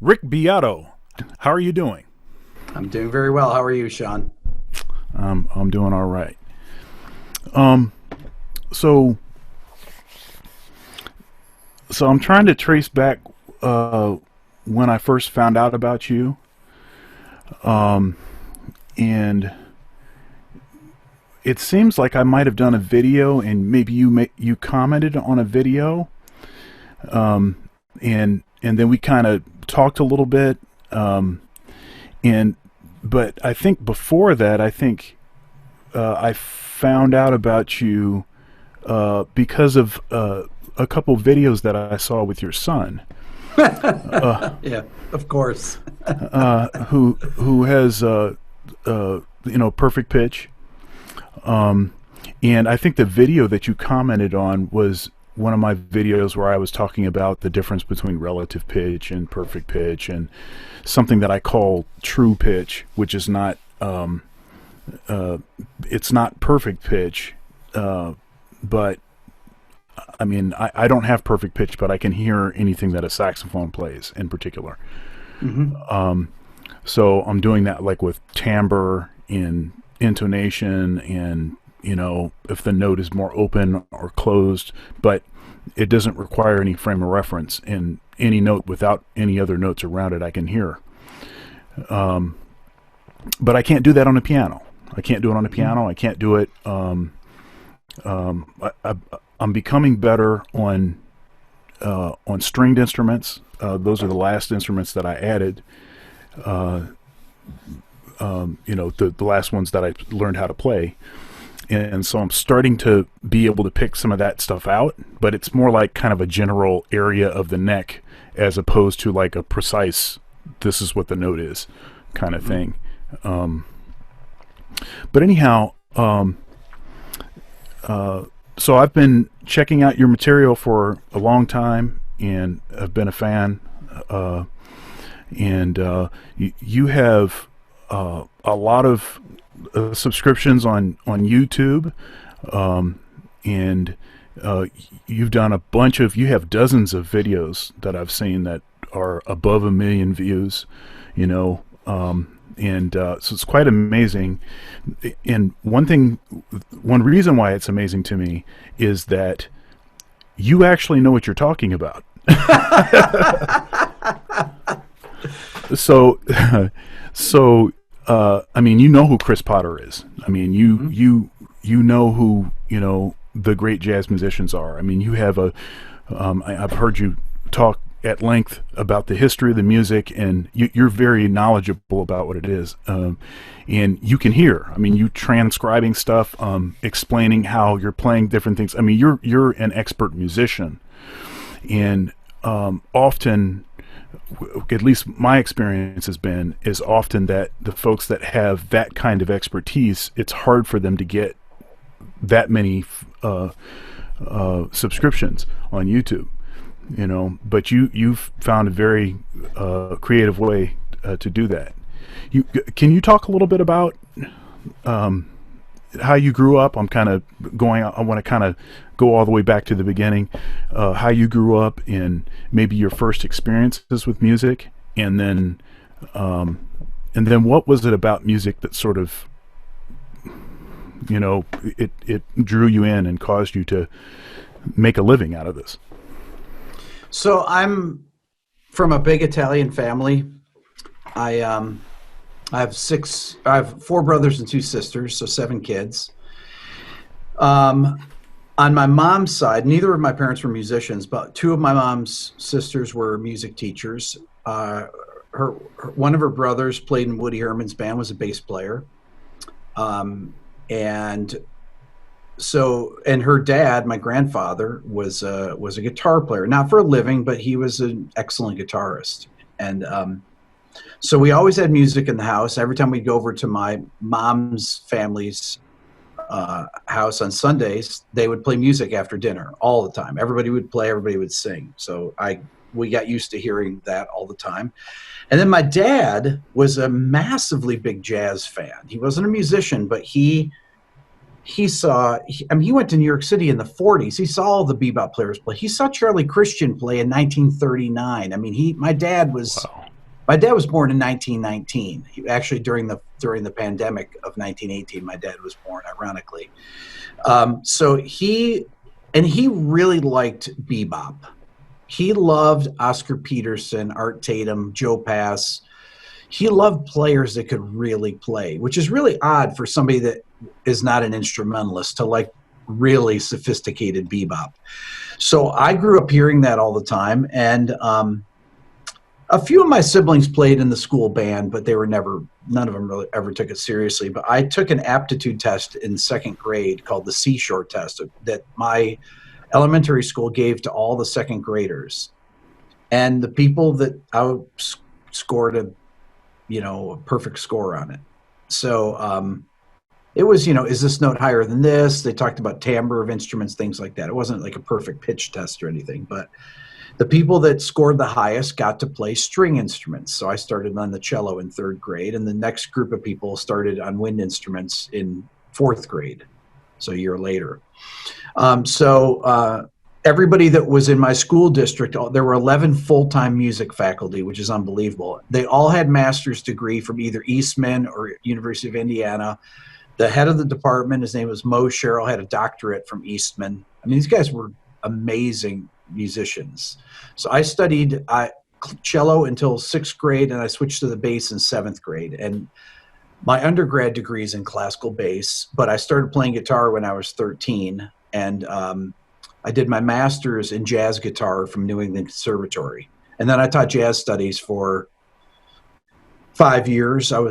Rick Beato, how are you doing? I'm doing very well. How are you, Sean? I'm doing all right. Um, so so I'm trying to trace back uh, when I first found out about you, and it seems like I might have done a video, and maybe you commented on a video, and then we kind of talked a little bit, and but I think before that, I found out about you because of a couple videos that I saw with your son, Yeah, of course. who has perfect pitch, and I think the video that you commented on was one of my videos where I was talking about the difference between relative pitch and perfect pitch, and something that I call true pitch, which is not it's not perfect pitch, but I mean, I don't have perfect pitch, but I can hear anything that a saxophone plays in particular. Hmm. So I'm doing that like with timbre and intonation, and if the note is more open or closed, but it doesn't require any frame of reference, and any note without any other notes around it I can hear. But I can't do that on a piano. I can't do it on a piano. I can't do it. I'm becoming better on stringed instruments. Those are the last instruments that I added. The last ones that I learned how to play. And so I'm starting to be able to pick some of that stuff out, but it's more like kind of a general area of the neck as opposed to like a precise, this is what the note is kind of thing. But anyhow, so I've been checking out your material for a long time, and I've been a fan. You have a lot of subscriptions on YouTube, and you've done a bunch of. You have dozens of videos that I've seen that are above 1 million views. You know, so it's quite amazing. And one reason why it's amazing to me is that you actually know what you're talking about. So, I mean, you know who Chris Potter is. I mean, you know who the great jazz musicians are. I mean, you have I've heard you talk at length about the history of the music, and you're very knowledgeable about what it is. And you can hear. I mean, you transcribing stuff, explaining how you're playing different things. I mean, you're an expert musician, and often, at least my experience is often that the folks that have that kind of expertise, it's hard for them to get that many subscriptions on YouTube. But you've found a very creative way to do that. Can you talk a little bit about how you grew up? I want to kind of go all the way back to the beginning, how you grew up, and maybe your first experiences with music, and then what was it about music that sort of it drew you in and caused you to make a living out of this? So I'm from a big Italian family. I have 4 brothers and 2 sisters, so 7 kids. On my mom's side, neither of my parents were musicians, but 2 of my mom's sisters were music teachers. One of her brothers played in Woody Herman's band, was a bass player. And her dad, my grandfather, was a guitar player, not for a living, but he was an excellent guitarist. And so we always had music in the house. Every time we'd go over to my mom's family's house on Sundays, they would play music after dinner all the time. Everybody would play, everybody would sing. So we got used to hearing that all the time. And then my dad was a massively big jazz fan. He wasn't a musician, but he went to New York City in the 40s. He saw all the bebop players play. He saw Charlie Christian play in 1939. I mean, my dad was Wow. My dad was born in 1919. Actually, during the pandemic of 1918, my dad was born, ironically. So he really liked bebop. He loved Oscar Peterson, Art Tatum, Joe Pass. He loved players that could really play, which is really odd for somebody that is not an instrumentalist to like really sophisticated bebop. So I grew up hearing that all the time, and a few of my siblings played in the school band, but none of them really ever took it seriously. But I took an aptitude test in second grade called the Seashore test that my elementary school gave to all the second graders. And the people that scored a perfect score on it. So it was, is this note higher than this? They talked about timbre of instruments, things like that. It wasn't like a perfect pitch test or anything, but the people that scored the highest got to play string instruments. So I started on the cello in third grade, and the next group of people started on wind instruments in fourth grade, so a year later. Everybody that was in my school district, there were 11 full-time music faculty, which is unbelievable. They all had master's degree from either Eastman or University of Indiana. The head of the department, his name was Mo Sherrill, had a doctorate from Eastman. I mean, these guys were amazing musicians. So I studied cello until sixth grade, and I switched to the bass in seventh grade. And my undergrad degree is in classical bass, but I started playing guitar when I was 13, and I did my master's in jazz guitar from New England Conservatory. And then I taught jazz studies for 5 years. I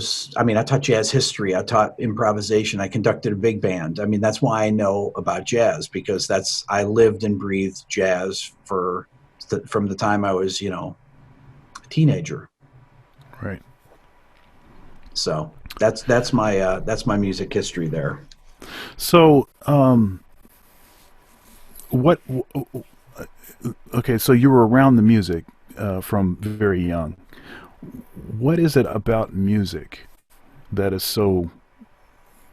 taught jazz history. I taught improvisation. I conducted a big band. I mean, that's why I know about jazz, because I lived and breathed jazz from the time I was, a teenager. Right. So that's my music history there. So, okay, so you were around the music from very young. What is it about music that is so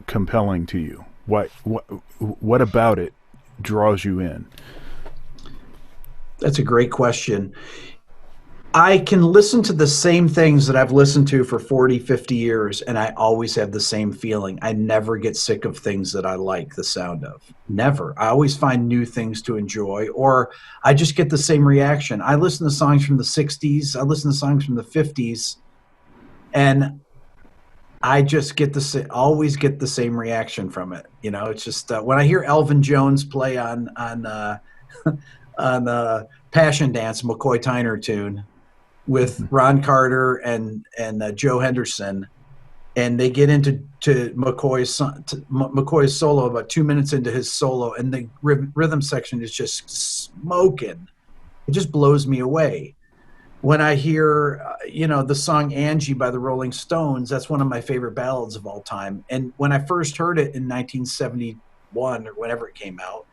compelling to you? What about it draws you in? That's a great question. I can listen to the same things that I've listened to for 40, 50 years, and I always have the same feeling. I never get sick of things that I like the sound of. Never. I always find new things to enjoy, or I just get the same reaction. I listen to songs from the 60s. I listen to songs from the 50s, and I just always get the same reaction from it. It's just when I hear Elvin Jones play on Passion Dance, McCoy Tyner tune, with Ron Carter and Joe Henderson, and they get into McCoy's solo about 2 minutes into his solo, and the rhythm section is just smoking. It just blows me away. When I hear, the song Angie by the Rolling Stones, that's one of my favorite ballads of all time. And when I first heard it in 1971 or whenever it came out,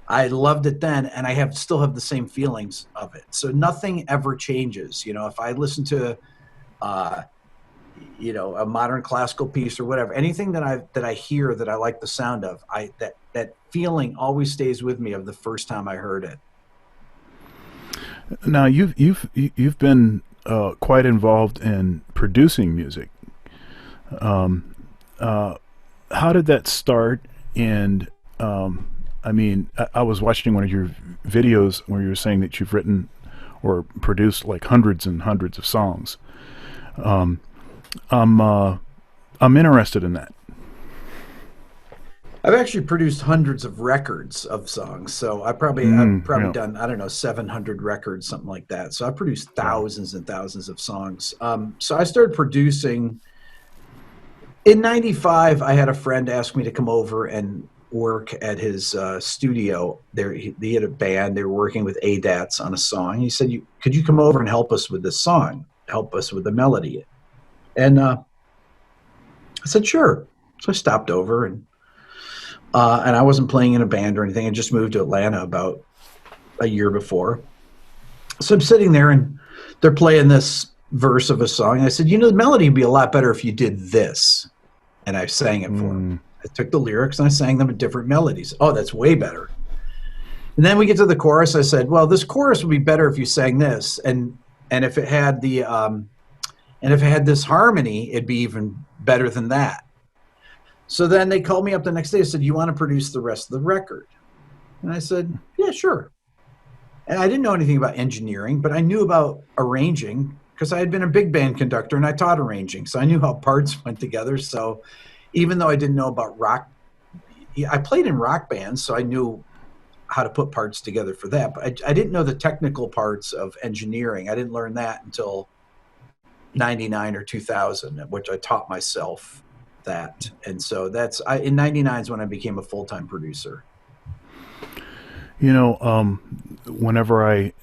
I loved it then, and I still have the same feelings of it. So nothing ever changes. If I listen to, a modern classical piece or whatever, anything that I hear that I like the sound of, that feeling always stays with me of the first time I heard it. Now you've been quite involved in producing music. How did that start? And I was watching one of your videos where you were saying that you've written or produced like hundreds and hundreds of songs. I'm interested in that. I've actually produced hundreds of records of songs. So I've probably done, 700 records, something like that. So I produced thousands and thousands of songs. So I started producing in 95. I had a friend ask me to come over and work at his studio. There, he had a band. They were working with ADATs on a song. He said, could you come over and help us with this song? Help us with the melody. And I said, sure. So I stopped over, and I wasn't playing in a band or anything. I just moved to Atlanta about a year before. So I'm sitting there, and they're playing this verse of a song. And I said, the melody would be a lot better if you did this. And I sang it for him. I took the lyrics and I sang them in different melodies. Oh, that's way better. And then we get to the chorus. I said, well, this chorus would be better if you sang this. And if it had the And if I had this harmony, it'd be even better than that. So then they called me up the next day and said, you want to produce the rest of the record? And I said, yeah, sure. And I didn't know anything about engineering, but I knew about arranging because I had been a big band conductor and I taught arranging. So I knew how parts went together. So even though I didn't know about rock, I played in rock bands, so I knew how to put parts together for that. But I didn't know the technical parts of engineering. I didn't learn that until 99 or 2000, which I taught myself that. And so in 99 is when I became a full-time producer. Whenever I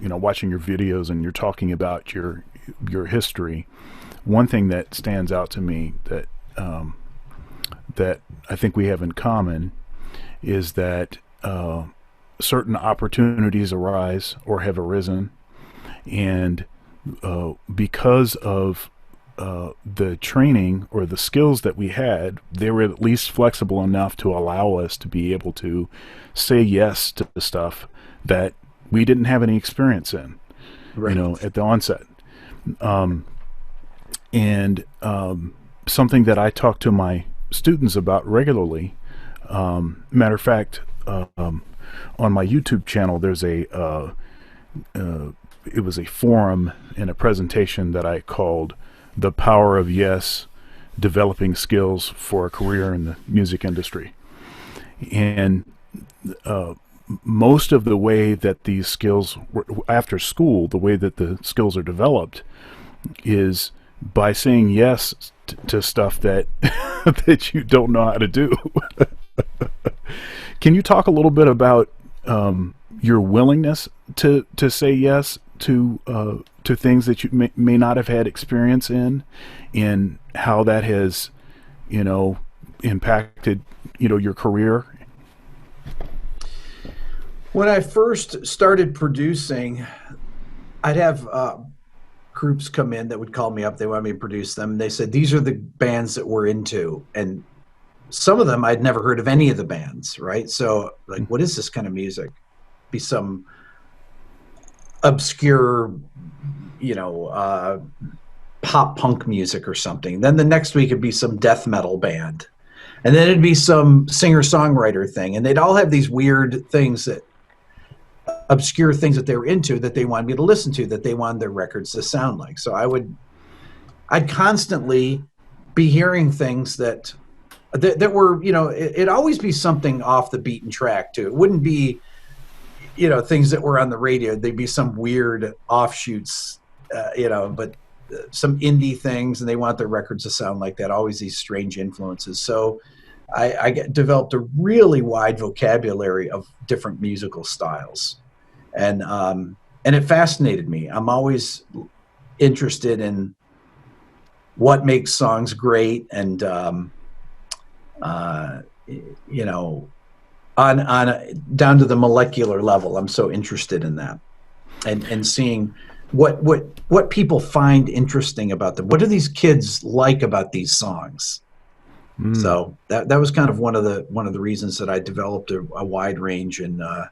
watching your videos and you're talking about your history, one thing that stands out to me that I think we have in common is that certain opportunities arise or have arisen, and because of the training or the skills that we had, they were at least flexible enough to allow us to be able to say yes to the stuff that we didn't have any experience in, right. At the onset. Something that I talk to my students about regularly. Matter of fact, on my YouTube channel, there's it was a forum in a presentation that I called "The Power of Yes: Developing Skills for a Career in the Music Industry," and most of the way that these skills after school, the way that the skills are developed, is by saying yes to stuff that that you don't know how to do. Can you talk a little bit about your willingness to say yes to things that you may not have had experience in, and how that has, impacted, your career? When I first started producing, I'd have groups come in that would call me up. They wanted me to produce them. They said, these are the bands that we're into. And some of them I'd never heard of any of the bands, right? So like, what is this kind of music? Be some obscure, pop punk music or something. Then the next week it'd be some death metal band. And then it'd be some singer-songwriter thing. And they'd all have these weird things obscure things that they were into that they wanted me to listen to, that they wanted their records to sound like. So I'd constantly be hearing things that were, it'd always be something off the beaten track too. It wouldn't be, things that were on the radio. They'd be some weird offshoots, but some indie things, and they want their records to sound like that. Always these strange influences. So I developed a really wide vocabulary of different musical styles. And it fascinated me. I'm always interested in what makes songs great, and on down to the molecular level. I'm so interested in that, and seeing what people find interesting about them. What do these kids like about these songs? So that was kind of one of the reasons that I developed a wide range and a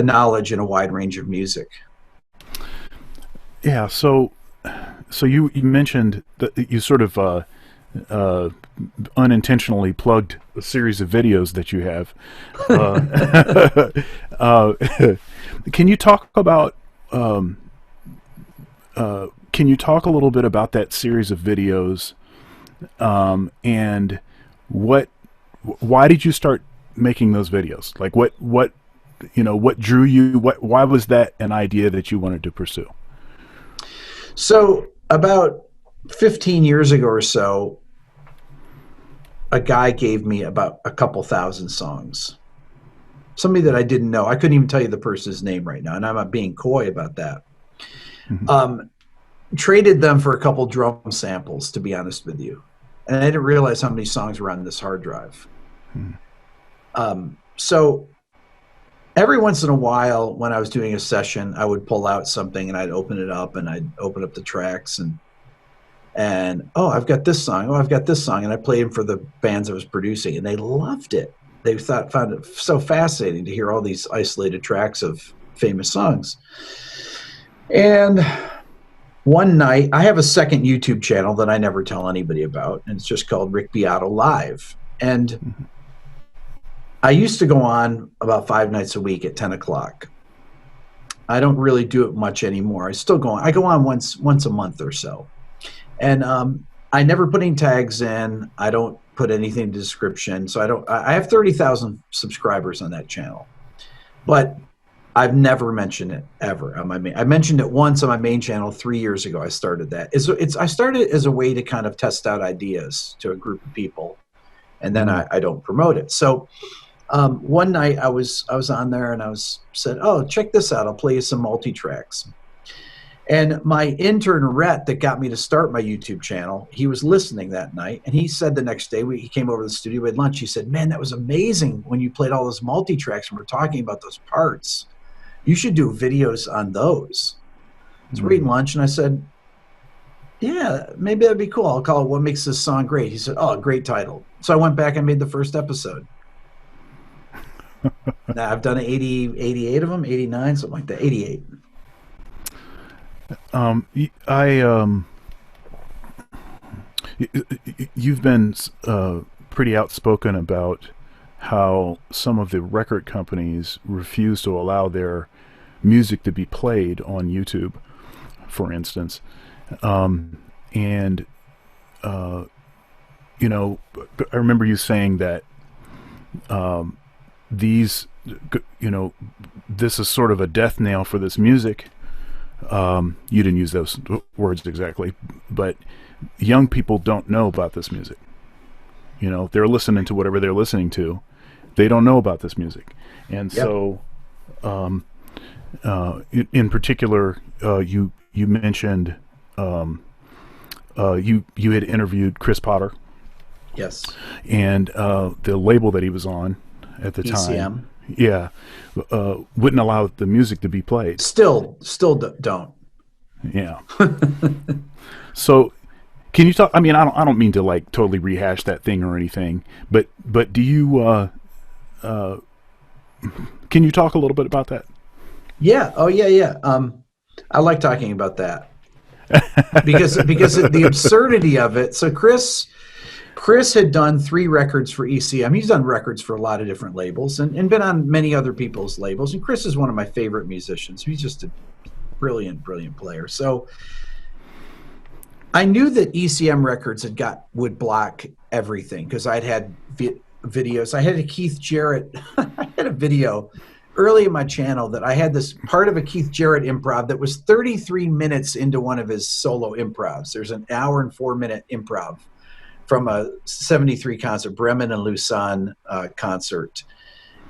knowledge in a wide range of music. Yeah. So you mentioned that you sort of unintentionally plugged a series of videos that you have. Can you talk about? Can you talk a little bit about that series of videos, and why did you start making those videos? Like what drew you? Why was that an idea that you wanted to pursue? So about 15 years ago or so, a guy gave me about a couple thousand songs. Somebody that I didn't know. I couldn't even tell you the person's name right now, and I'm not being coy about that. Mm-hmm. Traded them for a couple drum samples, to be honest with you. And I didn't realize how many songs were on this hard drive. So every once in a while, when I was doing a session, I would pull out something and I'd open it up, and I'd open up the tracks and oh, I've got this song. Oh, I've got this song. And I played them for the bands I was producing, and they loved it. They found it so fascinating to hear all these isolated tracks of famous songs. And one night, I have a second YouTube channel that I never tell anybody about, and it's just called Rick Beato Live. And I used to go on about 5 nights a week at 10 o'clock. I don't really do it much anymore. I still go on. I go on once a month or so. And I never put any tags in. I don't put anything in the description. So I have 30,000 subscribers on that channel. But I've never mentioned it ever on my main. I mentioned it once on my main channel 3 years ago. I started that. I started as a way to kind of test out ideas to a group of people, and then I don't promote it. So one night I was on there and I said, "Oh, check this out. I'll play you some multi-tracks." And my intern Rhett that got me to start my YouTube channel, he was listening that night, and he said the next day he came over to the studio, we had lunch. He said, "Man, that was amazing when you played all those multi-tracks and we're talking about those parts. You should do videos on those." So we're eating lunch, and I said, "Yeah, maybe that'd be cool. I'll call it What Makes This Song Great." He said, "Oh, great title." So I went back and made the first episode. Now I've done 88 of them, 89, something like that, 88. You've been pretty outspoken about how some of the record companies refuse to allow their music to be played on YouTube, for instance. You know, I remember you saying that these, you know, this is sort of a death knell for this music. You didn't use those words exactly, but young people don't know about this music. You know, they're listening to whatever they're listening to. They don't know about this music. And Yep. so, in particular, you mentioned, you had interviewed Chris Potter. Yes. And the label that he was on at the ECM. time, wouldn't allow the music to be played. Still don't. Yeah. So, can you talk? I mean, I don't mean to like totally rehash that thing or anything, but do you? Can you talk a little bit about that? Yeah. Oh, yeah. I like talking about that because the absurdity of it. So Chris had done 3 records for ECM. He's done records for a lot of different labels and been on many other people's labels. And Chris is one of my favorite musicians. He's just a brilliant player. So I knew that ECM Records would block everything because I'd had videos. I had a Keith Jarrett. I had a video early in my channel that I had this part of a Keith Jarrett improv that was 33 minutes into one of his solo improvs. There's an hour and 4-minute improv from a 73 concert, Bremen and Lausanne concert.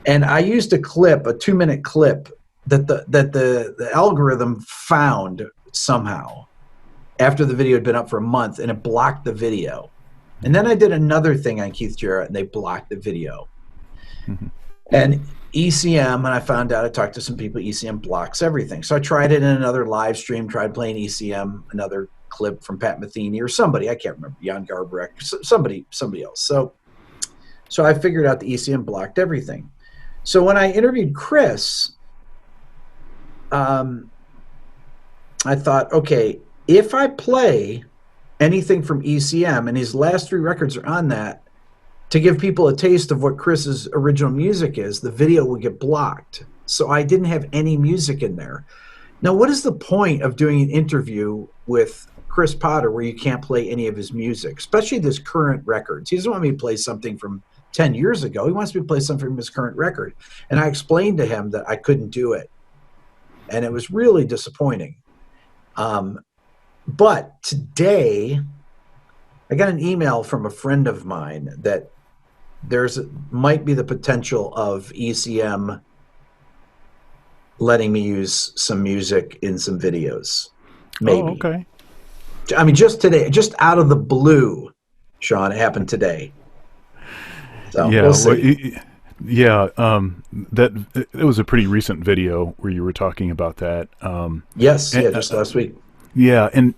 And I used a 2-minute clip that the algorithm found somehow after the video had been up for a month, and it blocked the video. And then I did another thing on Keith Jarrett, and they blocked the video. Mm-hmm. And ECM, and I found out, I talked to some people, ECM blocks everything. So I tried it in another live stream, tried playing ECM, another clip from Pat Metheny or somebody, I can't remember, Jan Garbarek, somebody else. So I figured out the ECM blocked everything. So when I interviewed Chris, I thought, okay, if I play anything from ECM, and his last 3 records are on that, to give people a taste of what Chris's original music is, the video will get blocked. So I didn't have any music in there. Now, what is the point of doing an interview with Chris Potter where you can't play any of his music, especially this current records? He doesn't want me to play something from 10 years ago. He wants me to play something from his current record. And I explained to him that I couldn't do it. And it was really disappointing. But today, I got an email from a friend of mine that might be the potential of ECM letting me use some music in some videos. Maybe. Oh, okay. I mean, just today, just out of the blue, Sean, it happened today. So yeah, we'll see. That it was a pretty recent video where you were talking about that. Yes, just last week. Yeah, and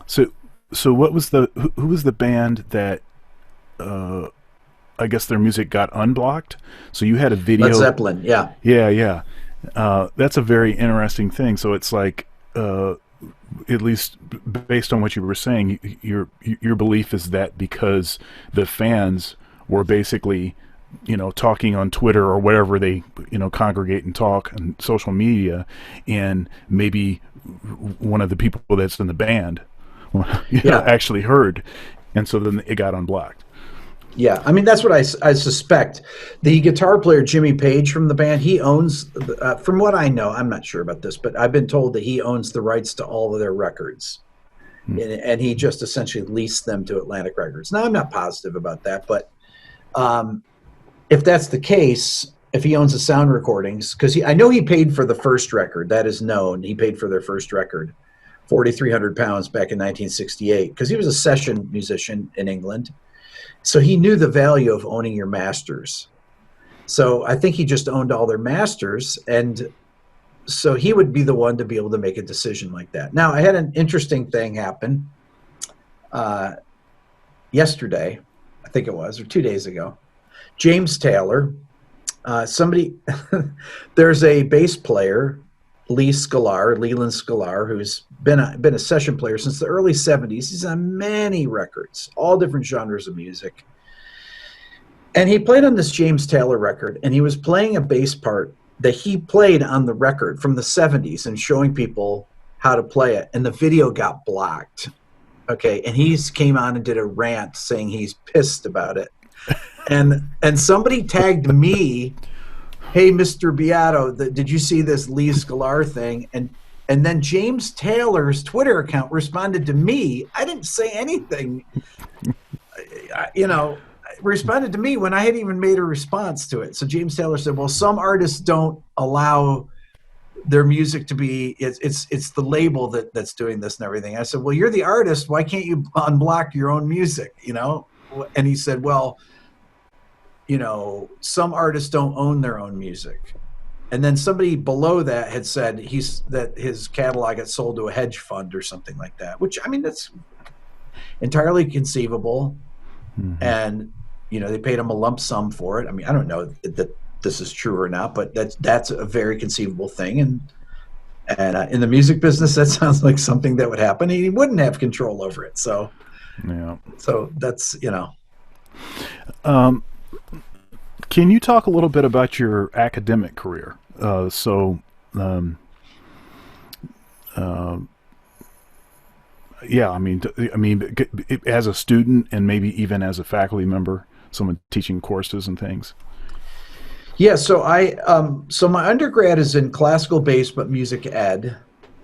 so what was who was the band that I guess their music got unblocked? So you had a video. Led Zeppelin, yeah. Yeah. That's a very interesting thing. So it's like, at least based on what you were saying, your belief is that because the fans were basically, talking on Twitter or whatever they, congregate and talk on social media, and maybe one of the people that's in the band, actually heard, and so then it got unblocked. Yeah, I mean that's what I suspect. The guitar player Jimmy Page from the band, he owns, from what I know, I'm not sure about this, but I've been told that he owns the rights to all of their records, and he just essentially leased them to Atlantic Records. Now I'm not positive about that, but if that's the case, if he owns the sound recordings, because I know he paid for the first record, that is known. He paid for their first record, £4,300 back in 1968, because he was a session musician in England. So he knew the value of owning your masters. So I think he just owned all their masters, and so he would be the one to be able to make a decision like that. Now, I had an interesting thing happen yesterday, I think it was, or 2 days ago. James Taylor, there's a bass player, Leland Sklar, who's been a session player since the early 70s. He's on many records, all different genres of music. And he played on this James Taylor record, and he was playing a bass part that he played on the record from the 70s and showing people how to play it. And the video got blocked. Okay, and he came on and did a rant saying he's pissed about it. And somebody tagged me, "Hey, Mr. Beato, did you see this Lee Sklar thing?" And then James Taylor's Twitter account responded to me. I didn't say anything, responded to me when I hadn't even made a response to it. So James Taylor said, "Well, some artists don't allow their music to be, it's the label that's doing this and everything." I said, "Well, you're the artist. Why can't you unblock your own music?" And he said, "Well, some artists don't own their own music." And then somebody below that had said that his catalog got sold to a hedge fund or something like that, which, I mean, that's entirely conceivable. Mm-hmm. And, they paid him a lump sum for it. I mean, I don't know that this is true or not, but that's a very conceivable thing. And in the music business, that sounds like something that would happen. He wouldn't have control over it. So, so that's, Can you talk a little bit about your academic career? As a student and maybe even as a faculty member, someone teaching courses and things. Yeah, so so my undergrad is in classical bass, but music ed.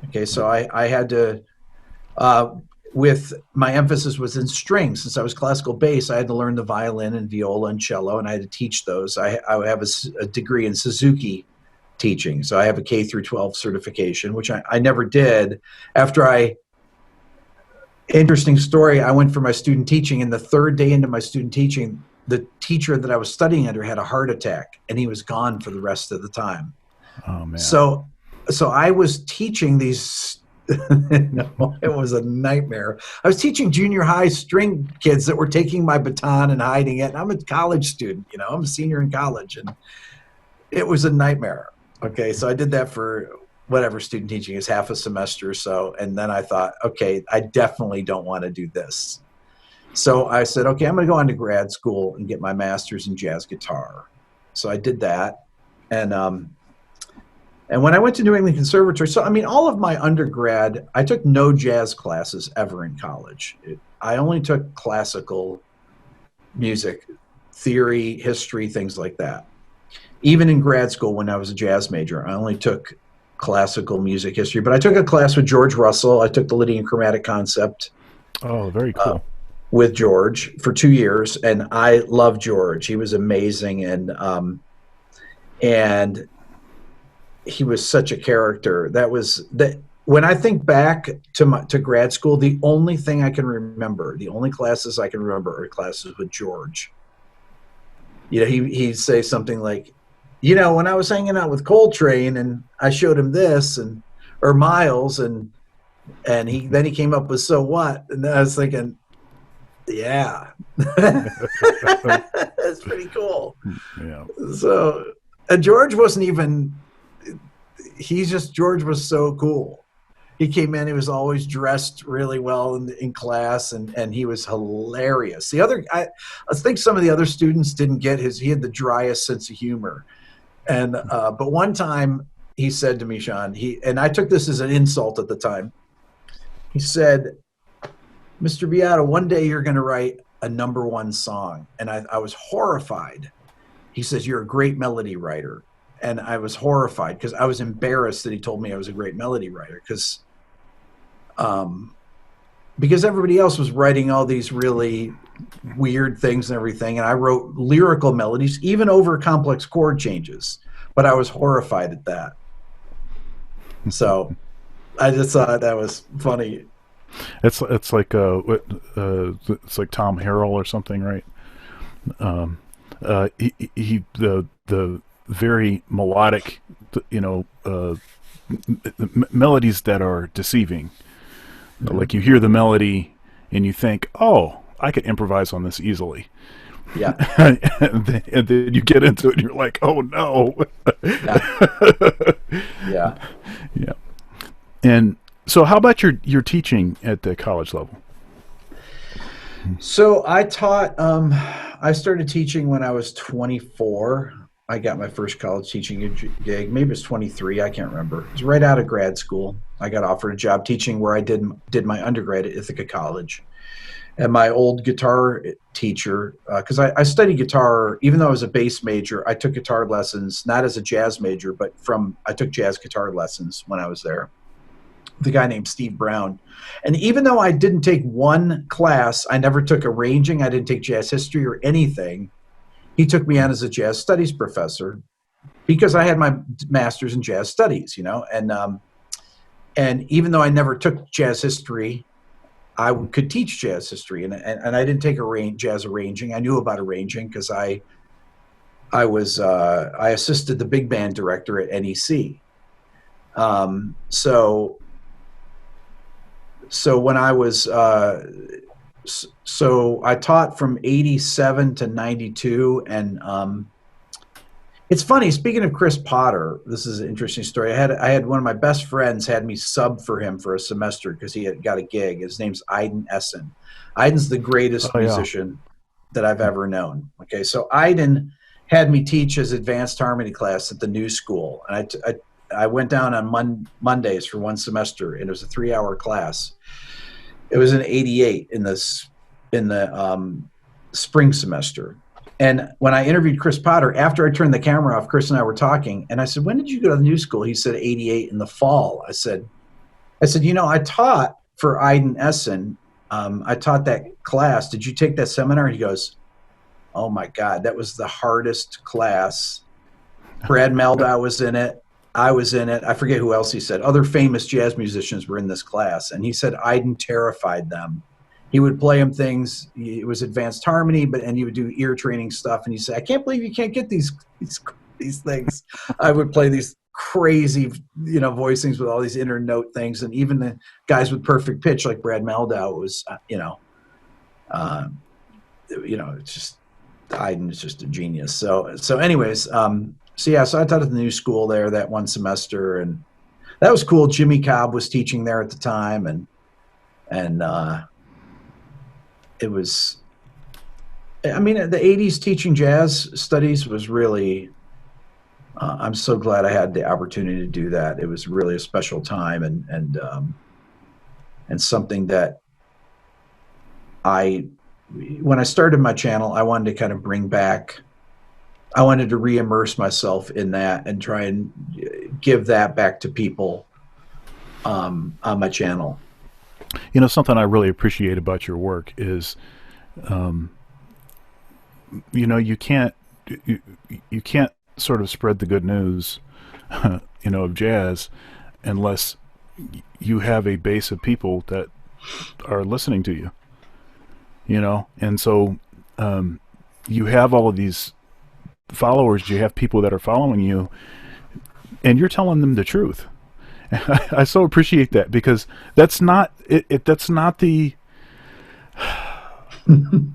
Okay, so I had to, with my emphasis was in strings. Since I was classical bass, I had to learn the violin and viola and cello, and I had to teach those. I have a degree in Suzuki teaching, so I have a K through 12 certification, which I never did. Interesting story, I went for my student teaching, and the third day into my student teaching, the teacher that I was studying under had a heart attack, and he was gone for the rest of the time. Oh, man. So I was teaching these. No, it was a nightmare. I was teaching junior high string kids that were taking my baton and hiding it. And I'm a college student, I'm a senior in college, and it was a nightmare. Okay, so I did that for whatever student teaching is, half a semester or so. And then I thought, okay, I definitely don't want to do this. So I said, okay, I'm going to go on to grad school and get my master's in jazz guitar. So I did that. And when I went to New England Conservatory, so I mean, all of my undergrad, I took no jazz classes ever in college. I only took classical music, theory, history, things like that. Even in grad school, when I was a jazz major, I only took classical music history. But I took a class with George Russell. I took the Lydian Chromatic Concept. Oh, very cool. With George for 2 years, and I loved George. He was amazing, and he was such a character. When I think back to grad school, the only thing I can remember, the only classes I can remember are classes with George. He'd say something like, when I was hanging out with Coltrane and I showed him this or Miles, and then he came up with So What? And I was thinking, yeah, that's pretty cool. Yeah. So George wasn't even George was so cool. He came in, he was always dressed really well in class, and he was hilarious. I think some of the other students didn't get he had the driest sense of humor. And, but one time he said to me, Sean, and I took this as an insult at the time. He said, Mr. Beata, one day you're going to write a #1 song. And I was horrified. He says, you're a great melody writer. And I was horrified because I was embarrassed that he told me I was a great melody writer because everybody else was writing all these really weird things and everything. And I wrote lyrical melodies, even over complex chord changes. But I was horrified at that. So I just thought that was funny. It's like it's like Tom Harrell or something, right? The very melodic, melodies that are deceiving. Mm-hmm. Like you hear the melody and you think, oh, I could improvise on this easily. Yeah. and then you get into it and you're like, oh no. Yeah. Yeah. And so how about your teaching at the college level? So I taught, I started teaching when I was 24. I got my first college teaching gig. Maybe it was 23. I can't remember. It was right out of grad school. I got offered a job teaching where I did my undergrad at Ithaca College. And my old guitar teacher, because I studied guitar, even though I was a bass major, I took guitar lessons, not as a jazz major, but I took jazz guitar lessons when I was there. The guy named Steve Brown. And even though I didn't take one class, I never took arranging, I didn't take jazz history or anything, he took me on as a jazz studies professor because I had my master's in jazz studies, and even though I never took jazz history, I could teach jazz history, and I didn't take jazz arranging. I knew about arranging because I assisted the big band director at NEC. So when I was so I taught from 87 to 92, and it's funny, speaking of Chris Potter, this is an interesting story. I had one of my best friends had me sub for him for a semester because he had got a gig. His name's Aiden Essen. Aiden's the greatest musician that I've ever known. Okay, so Aiden had me teach his advanced harmony class at the New School, and I went down on Mondays for one semester, and it was a 3-hour class. It was in '88 in the spring semester. And when I interviewed Chris Potter, after I turned the camera off, Chris and I were talking, and I said, when did you go to the New School? He said, '88 in the fall. I said, I taught for Aiden Essen. I taught that class. Did you take that seminar? He goes, oh my God, that was the hardest class. Brad Meldau was in it. I was in it. I forget who else he said. Other famous jazz musicians were in this class. And he said Aiden terrified them. He would play them things. It was advanced harmony, and he would do ear training stuff. And he said, I can't believe you can't get these things. I would play these crazy, voicings with all these inner note things. And even the guys with perfect pitch like Brad Meldau was, it's just, Aiden is just a genius. So anyways, so I taught at the New School there that one semester, and that was cool. Jimmy Cobb was teaching there at the time, and it was, the 80s teaching jazz studies was really, I'm so glad I had the opportunity to do that. It was really a special time, and something that when I started my channel, I wanted to kind of bring back. I wanted to re-immerse myself in that and try and give that back to people on my channel. Something I really appreciate about your work is, you can't sort of spread the good news, of jazz unless you have a base of people that are listening to you, and so you have all of these followers, you have people that are following you, and you're telling them the truth. I so appreciate that, because that's not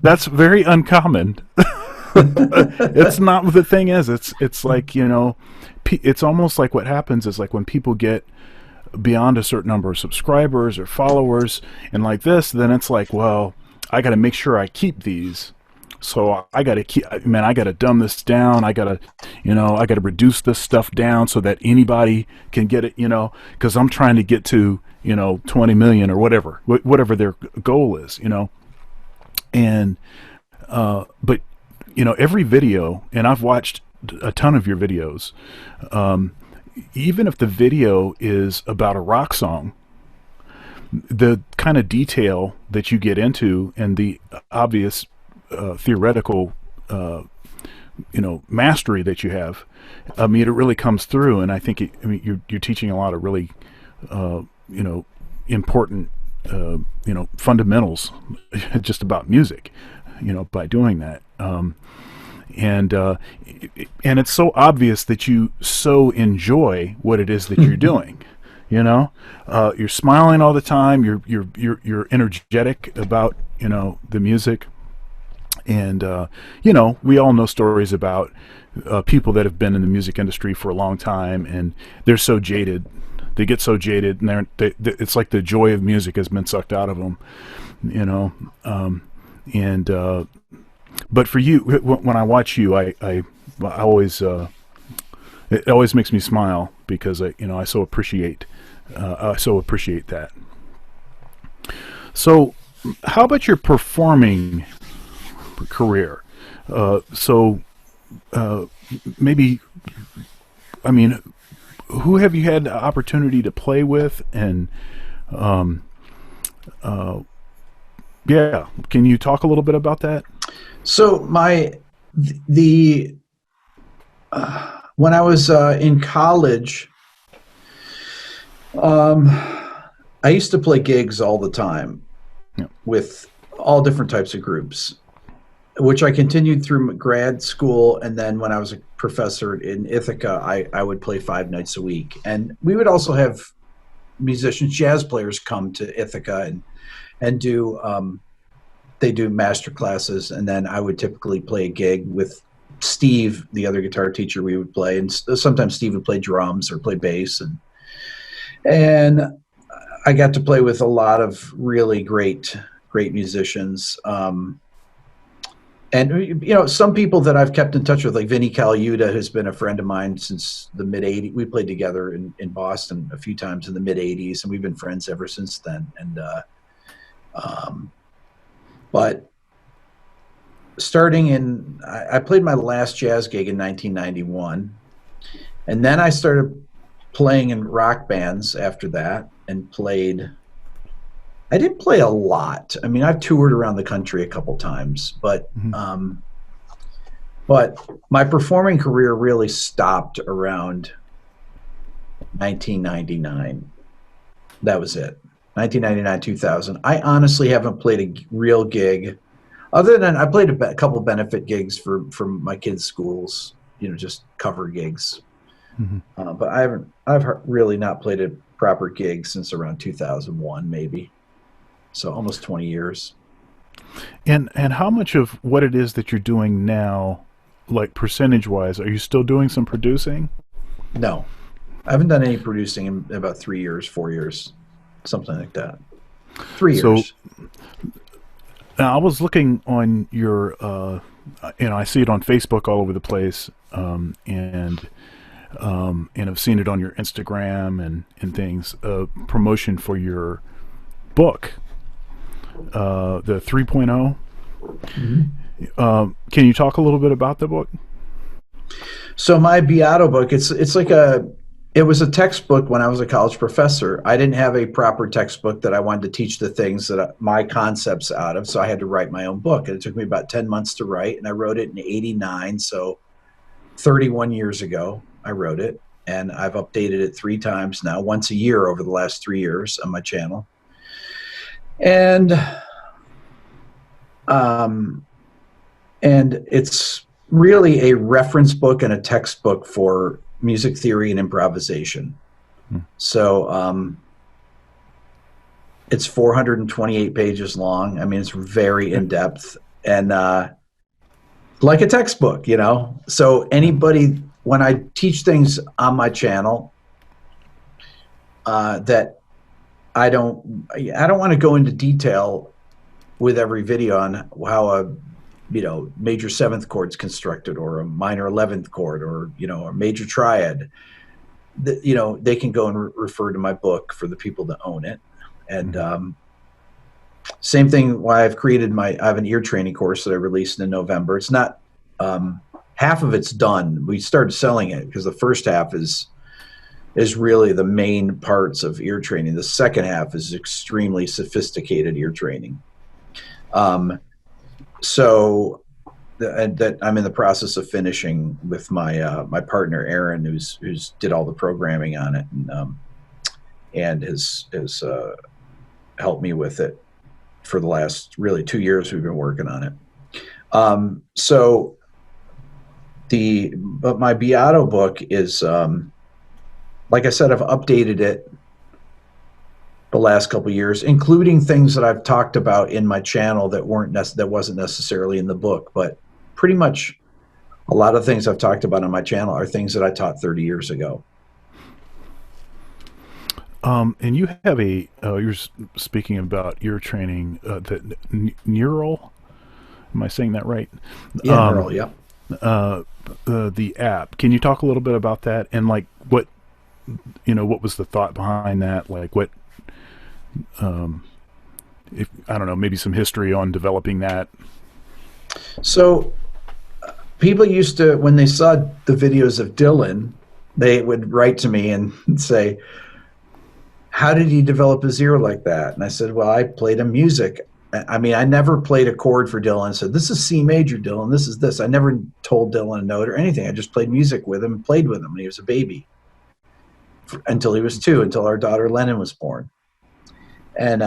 that's very uncommon. It's not, the thing is, it's like, you know, it's almost like what happens is like when people get beyond a certain number of subscribers or followers and like this, then it's like, well, I got to make sure I keep these. So I got to keep, man, I got to dumb this down. I got to, you know, I got to reduce this stuff down so that anybody can get it, you know, because I'm trying to get to, you know, 20 million or whatever their goal is, you know. And, but, you know, every video, and I've watched a ton of your videos, even if the video is about a rock song, the kind of detail that you get into and the obvious theoretical, you know, mastery that you have, I mean, it really comes through. And I think, I mean, you're teaching a lot of really, you know, important, you know, fundamentals just about music, you know, by doing that. And it's so obvious that you so enjoy what it is that you're doing. You know, you're smiling all the time. You're energetic about, you know, the music. And, you know, we all know stories about people that have been in the music industry for a long time, and they're so jaded. They get so jaded, and it's like the joy of music has been sucked out of them, you know. But for you, when I watch you, I always, it always makes me smile because you know, I so appreciate that. So, how about your performing career? Maybe, I mean, who have you had the opportunity to play with, and yeah, can you talk a little bit about that? So when I was in college, I used to play gigs all the time, yeah, with all different types of groups, which I continued through grad school. And then when I was a professor in Ithaca, I would play 5 nights a week. And we would also have musicians, jazz players, come to Ithaca and do, they do master classes. And then I would typically play a gig with Steve, the other guitar teacher. We would play, and sometimes Steve would play drums or play bass. And I got to play with a lot of really great musicians. And, you know, some people that I've kept in touch with, like Vinnie Colaiuta, who's been a friend of mine since the mid-'80s. We played together in Boston a few times in the mid-'80s, and we've been friends ever since then. And but starting in, I played my last jazz gig in 1991, and then I started playing in rock bands after that, and I didn't play a lot. I mean, I've toured around the country a couple times, but my performing career really stopped around 1999. That was it. 1999, 2000. I honestly haven't played a real gig, other than I played a couple benefit gigs for my kids' schools, you know, just cover gigs. Mm-hmm. But I've really not played a proper gig since around 2001, maybe. So almost 20 years. And how much of what it is that you're doing now, like percentage-wise, are you still doing some producing? No. I haven't done any producing in about 3 years, 4 years, something like that. 3 years. So now I was looking on your, you know, I see it on Facebook all over the place, and I've seen it on your Instagram and things, promotion for your book, the 3.0. Mm-hmm. Can you talk a little bit about the book? So my Beato book, it's like it was a textbook when I was a college professor. I didn't have a proper textbook that I wanted to teach the things that my concepts out of, so I had to write my own book. And it took me about 10 months to write, and I wrote it in 89, so 31 years ago I wrote it, and I've updated it 3 times now, once a year over the last 3 years on my channel. And it's really a reference book and a textbook for music theory and improvisation. So it's 428 pages long. I mean, it's very in-depth. And like a textbook, you know. So anybody, when I teach things on my channel, that I don't want to go into detail with every video on how a major seventh chord's constructed, or a minor 11th chord, or a major triad. They can go and refer to my book for the people that own it. And same thing. Why I've created I have an ear training course that I released in November. It's not half of it's done. We started selling it because the first half is really the main parts of ear training. The second half is extremely sophisticated ear training. So that I'm in the process of finishing with my my partner Aaron, who's did all the programming on it, and has helped me with it for the last really 2 years. We've been working on it. But my Beato book is, like I said, I've updated it the last couple of years, including things that I've talked about in my channel that wasn't necessarily in the book. But pretty much a lot of things I've talked about on my channel are things that I taught 30 years ago. And you have you're speaking about ear training, that Neural. Am I saying that right? Yeah, Neural, yeah. The app. Can you talk a little bit about that, and like what was the thought behind that? Like what, if I don't know, maybe some history on developing that. So people used to, when they saw the videos of Dylan, they would write to me and say, how did he develop his ear like that? And I said, well, I played him music. I mean, I never played a chord for Dylan and said, this is C major, Dylan, this is this. I never told Dylan a note or anything. I just played music with him, played with him when he was a baby, until he was 2, until our daughter Lennon was born. And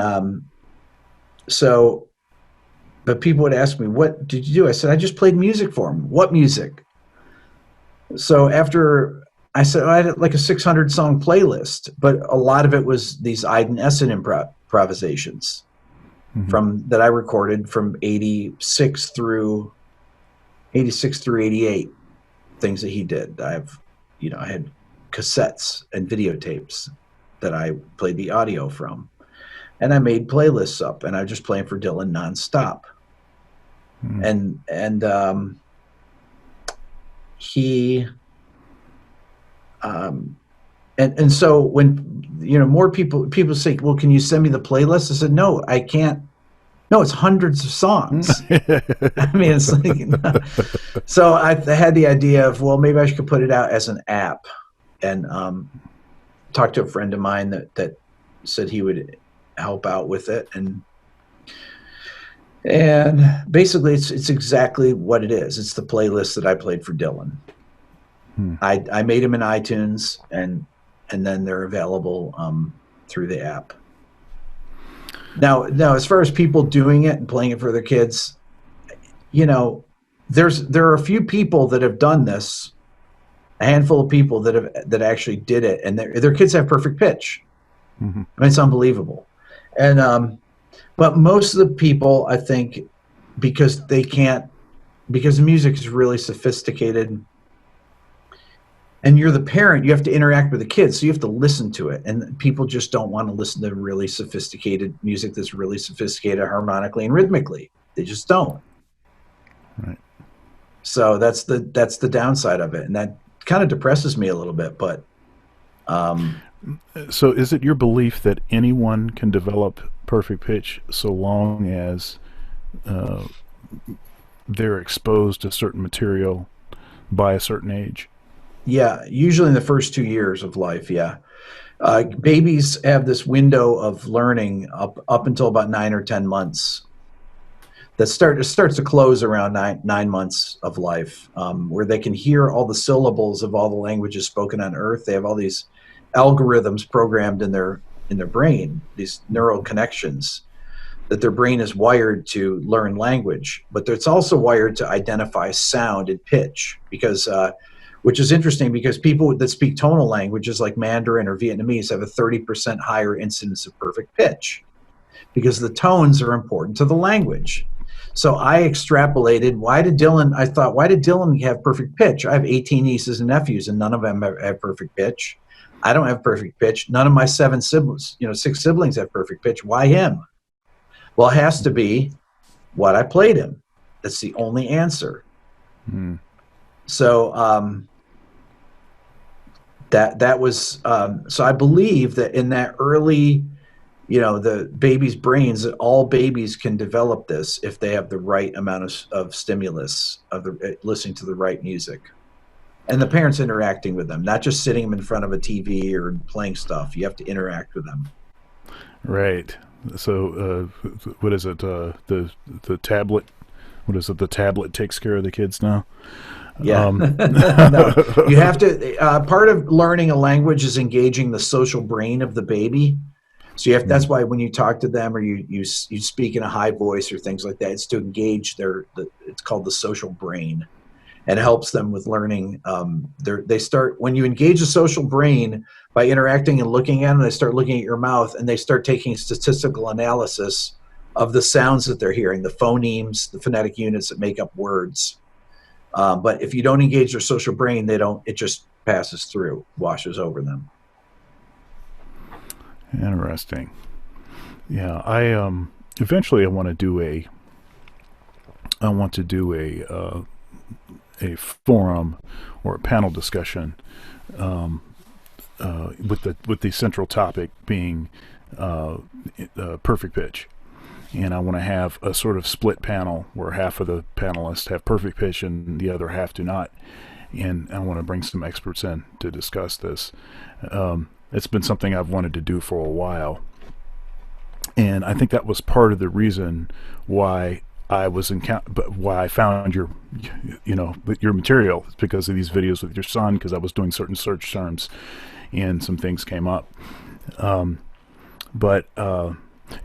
but people would ask me, what did you do? I said, I just played music for him. What music? So after I said, I had like a 600 song playlist, but a lot of it was these Iden Essen improvisations that I recorded from 86 through 88, things that he did. I had cassettes and videotapes that I played the audio from, and I made playlists up, and I was just playing for Dylan nonstop. And he, and so when, more people say, well, can you send me the playlist? I said, no, I can't. No, it's hundreds of songs. I mean, it's like, so I had the idea of, well, maybe I could put it out as an app, and talked to a friend of mine that said he would help out with it. And basically it's exactly what it is. It's the playlist that I played for Dylan. I made them in iTunes, and then they're available through the app. Now, as far as people doing it and playing it for their kids, there are a few people that have done this, a handful of people that actually did it, and their kids have perfect pitch. I mean, it's unbelievable. And but most of the people, I think, because the music is really sophisticated, and you're the parent, you have to interact with the kids, so you have to listen to it. And people just don't want to listen to really sophisticated music that's really sophisticated harmonically and rhythmically. They just don't. Right. So that's the downside of it, and that kind of depresses me a little bit. But so is it your belief that anyone can develop perfect pitch so long as they're exposed to certain material by a certain age? Yeah, usually in the first 2 years of life, yeah. Babies have this window of learning up until about 9 or 10 months. That starts to close around 9 months of life, where they can hear all the syllables of all the languages spoken on Earth. They have all these algorithms programmed in their brain, these neural connections, that their brain is wired to learn language, but it's also wired to identify sound and pitch, because which is interesting, because people that speak tonal languages like Mandarin or Vietnamese have a 30% higher incidence of perfect pitch, because the tones are important to the language. So I extrapolated, I thought, why did Dylan have perfect pitch? I have 18 nieces and nephews, and none of them have perfect pitch. I don't have perfect pitch. None of my 7 siblings, 6 siblings have perfect pitch. Why him? Well, it has to be what I played him. That's the only answer. Mm. So that was so I believe that in that early, the baby's brains, that all babies can develop this if they have the right amount of stimulus, of listening to the right music, and the parents interacting with them, not just sitting them in front of a TV or playing stuff. You have to interact with them. Right. So what is it? The tablet. What is it? The tablet takes care of the kids now. Yeah. No, you have to. Part of learning a language is engaging the social brain of the baby. So you have. That's why when you talk to them or you speak in a high voice or things like that, it's to engage it's called the social brain, and it helps them with learning. They start when you engage the social brain by interacting and looking at them. They start looking at your mouth, and they start taking statistical analysis of the sounds that they're hearing, the phonemes, the phonetic units that make up words. But if you don't engage their social brain, it just passes through, washes over them. Interesting. Yeah, I eventually I want to do a forum or a panel discussion with the central topic being perfect pitch. And I want to have a sort of split panel where half of the panelists have perfect pitch and the other half do not. And I want to bring some experts in to discuss this. It's been something I've wanted to do for a while. And I think that was part of the reason why why I found your material, because of these videos with your son, because I was doing certain search terms and some things came up. And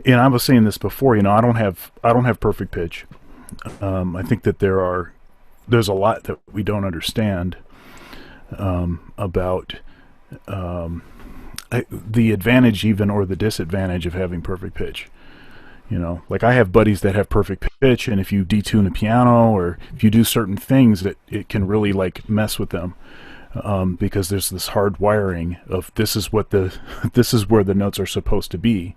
I was saying this before, I don't have perfect pitch. I think that there's a lot that we don't understand about the advantage even or the disadvantage of having perfect pitch. Like I have buddies that have perfect pitch, and if you detune a piano or if you do certain things, that it can really like mess with them. Because there's this hard wiring of this is where the notes are supposed to be.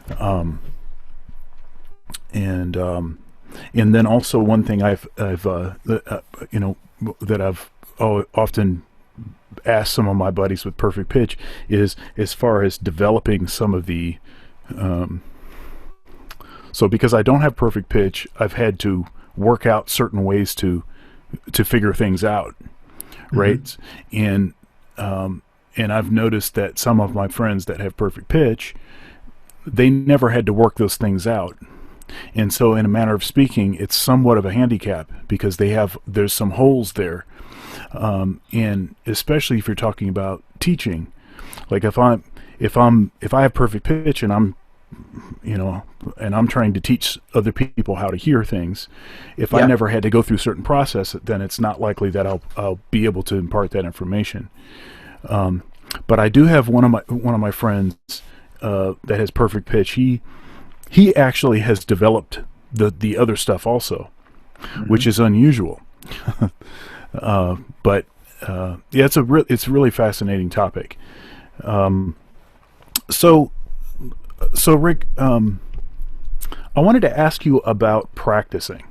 And then also one thing I've often asked some of my buddies with perfect pitch is, as far as developing some of the so because I don't have perfect pitch, I've had to work out certain ways to figure things out, right? And I've noticed that some of my friends that have perfect pitch, they never had to work those things out. And so in a manner of speaking, it's somewhat of a handicap because there's some holes there. And especially if you're talking about teaching, like if I have perfect pitch and I'm trying to teach other people how to hear things, if I never had to go through certain process, then it's not likely that I'll be able to impart that information. But I do have one of my friends that has perfect pitch. He actually has developed the other stuff also, which is unusual. But it's a really fascinating topic. So Rick, I wanted to ask you about practicing.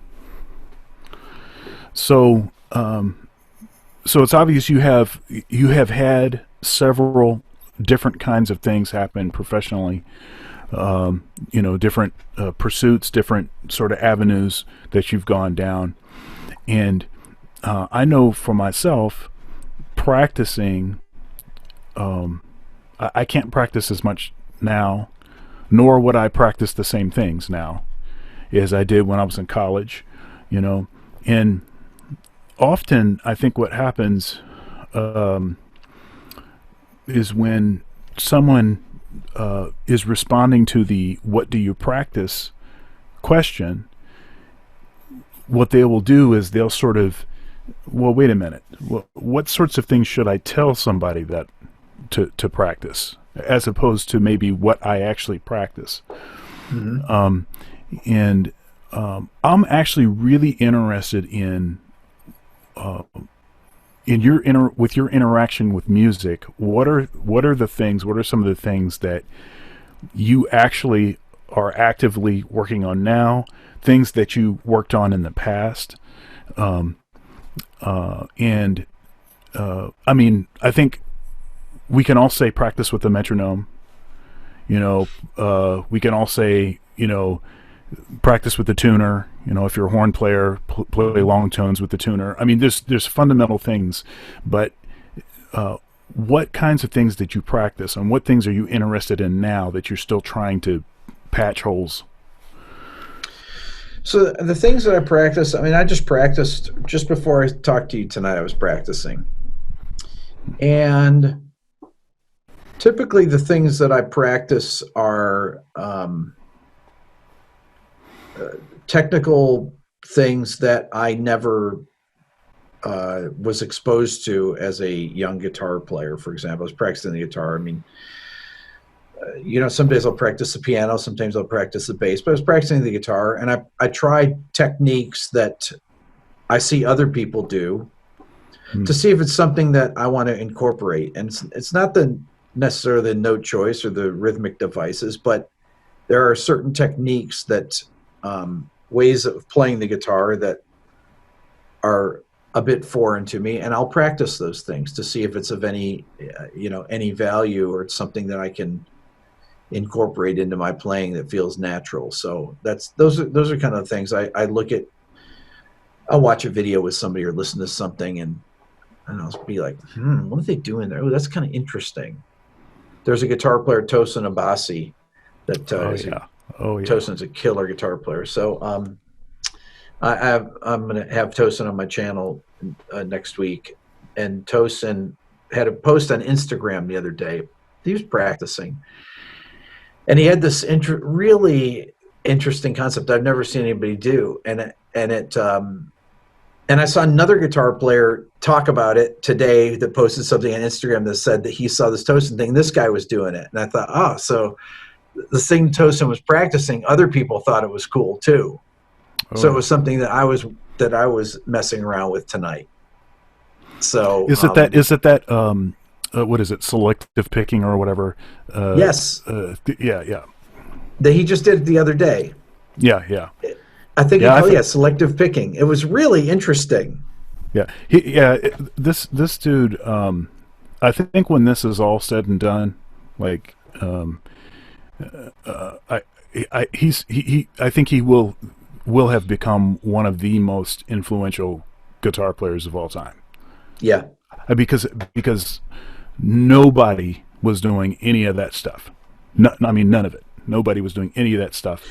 So it's obvious you have had several different kinds of things happen professionally, different pursuits, different sort of avenues that you've gone down. And I know for myself, practicing, I can't practice as much now, nor would I practice the same things now as I did when I was in college, and often I think what happens is when someone is responding to the "what do you practice?" question, what they will do is they'll sort of, well, wait a minute, what sorts of things should I tell somebody that to practice, as opposed to maybe what I actually practice. I'm actually really interested in your with your interaction with music. What are the things? What are some of the things that you actually are actively working on now? Things that you worked on in the past, and I mean, I think we can all say practice with the metronome. We can all say, practice with the tuner. If you're a horn player, play long tones with the tuner. I mean, there's fundamental things, but what kinds of things did you practice, and what things are you interested in now that you're still trying to patch holes? So the things that I practice, I mean, I just practiced just before I talked to you tonight. I was practicing, and typically the things that I practice are technical things that I never was exposed to as a young guitar player. For example, I was practicing the guitar. I mean, some days I'll practice the piano, sometimes I'll practice the bass, but I was practicing the guitar, and I tried techniques that I see other people do to see if it's something that I want to incorporate. And it's not necessarily the note choice or the rhythmic devices, but there are certain techniques that ways of playing the guitar that are a bit foreign to me, and I'll practice those things to see if it's of any value, or it's something that I can incorporate into my playing that feels natural. So those are kind of things I look at. I'll watch a video with somebody or listen to something, and I'll be like, what are they doing there? Oh, that's kind of interesting. There's a guitar player, Tosin Abasi, that Tosin's a killer guitar player. So I'm going to have Tosin on my channel next week, and Tosin had a post on Instagram the other day. He was practicing, and he had this really interesting concept I've never seen anybody do, and I saw another guitar player talk about it today that posted something on Instagram that said that he saw this Tosin thing. This guy was doing it, and I thought, so the thing Tosin was practicing, other people thought it was cool too. So it was something that I was messing around with tonight. So is it that what is it, selective picking or whatever? Yes. Yeah. That he just did it the other day. Yeah. I think selective picking. It was really interesting. Yeah. This dude. I think when this is all said and done, like, I think he will have become one of the most influential guitar players of all time. Yeah. Because nobody was doing any of that stuff. None of it. Nobody was doing any of that stuff.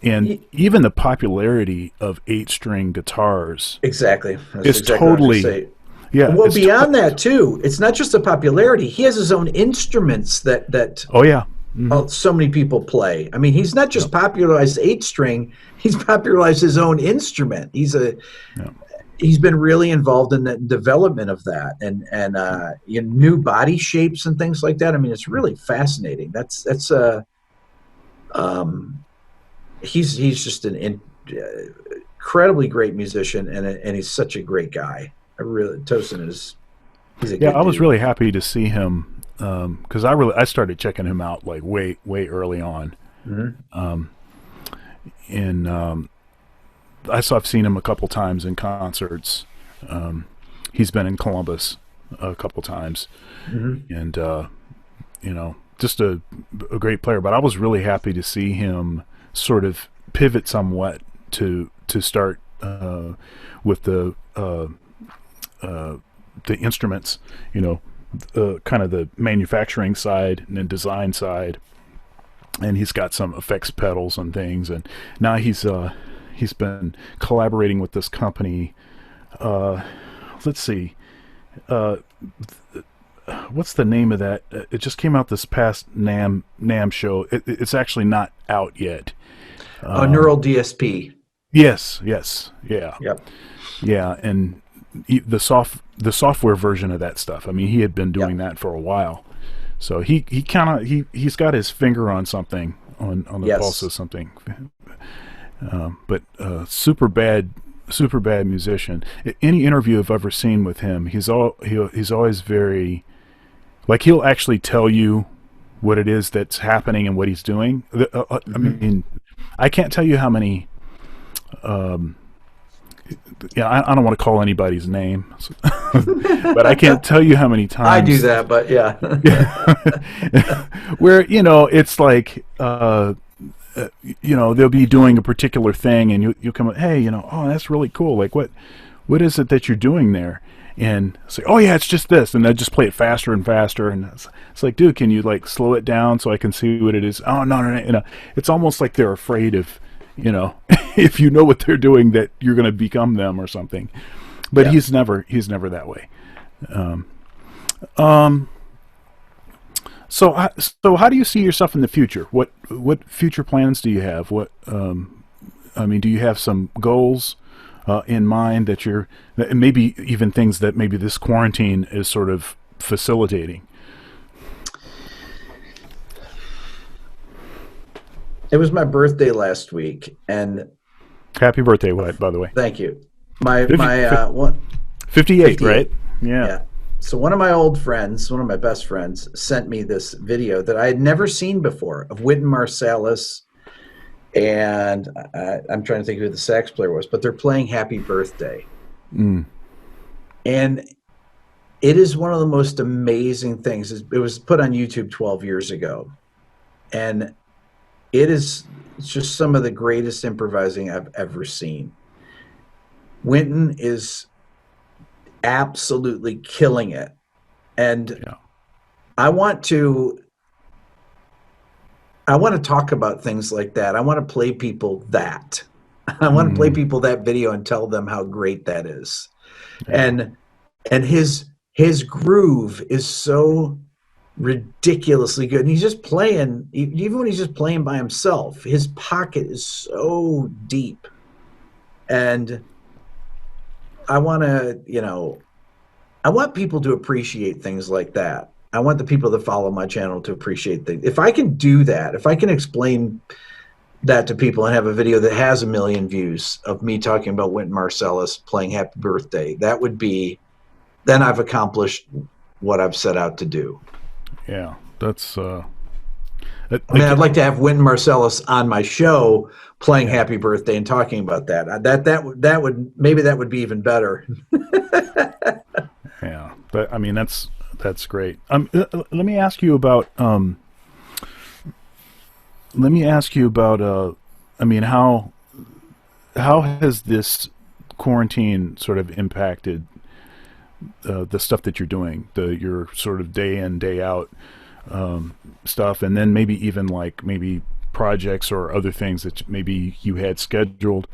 And even the popularity of 8-string guitars. Exactly. It's totally... Yeah. Well, beyond that, too, it's not just the popularity. He has his own instruments that oh, yeah. Mm-hmm. So many people play. I mean, he's not just popularized 8-string; he's popularized his own instrument. He's been really involved in the development of that, and new body shapes and things like that. I mean, it's really fascinating. He's just an incredibly great musician, and he's such a great guy. Tosin is. He's a good I was dude. really happy to see him. Because I started checking him out like way early on, and I've seen him a couple times in concerts. He's been in Columbus a couple times, and just a great player. But I was really happy to see him sort of pivot somewhat to start with the instruments, kind of the manufacturing side and the design side, and he's got some effects pedals and things, and now he's been collaborating with this company. Let's see, what's the name of that? It just came out this past NAMM show. It's actually not out yet. Neural DSP. Yes, yeah. Yep. Yeah, and the software version of that stuff. I mean, he had been doing that for a while, so he's got his finger on something, on the pulse of something, But super bad musician. Any interview I've ever seen with him, he's always very, like, he'll actually tell you what it is that's happening and what he's doing. I mean, I can't tell you how many. Yeah, I don't want to call anybody's name, but I can't tell you how many times I do that. But yeah, where it's like. They'll be doing a particular thing, and you come up, hey, oh, that's really cool. Like, what is it that you're doing there? And say, oh yeah, it's just this, and they just play it faster and faster, and it's like, dude, can you like slow it down so I can see what it is? Oh no, it's almost like they're afraid of, if you know what they're doing, that you're going to become them or something. But yeah. he's never that way. So how do you see yourself in the future? What future plans do you have? Do you have some goals in mind that maybe even things that maybe this quarantine is sort of facilitating? It was my birthday last week, and happy birthday, by the way. Thank you. My 58, right? Yeah. So one of my old friends, one of my best friends, sent me this video that I had never seen before of Wynton Marsalis, and I'm trying to think who the sax player was, but they're playing Happy Birthday. And it is one of the most amazing things. It was put on YouTube 12 years ago, and it's just some of the greatest improvising I've ever seen. Wynton is absolutely killing it, and I want to talk about things like that. I want to play people that. I want to play people that video and tell them how great that is. And his groove is so ridiculously good, and he's just playing, even when he's just playing by himself, his pocket is so deep. And I want people to appreciate things like that. I want the people that follow my channel to appreciate things. If I can do that, if I can explain that to people and have a video that has 1 million views of me talking about Wynton Marsalis playing Happy Birthday, then I've accomplished what I've set out to do. Yeah, that's. I'd like to have Wynton Marsalis on my show playing Happy Birthday and talking about that. That would be even better. Yeah, but I mean that's great. Let me ask you about. How has this quarantine sort of impacted the stuff that you're doing, your sort of day in, day out stuff, and then maybe even like maybe projects or other things that maybe you had scheduled?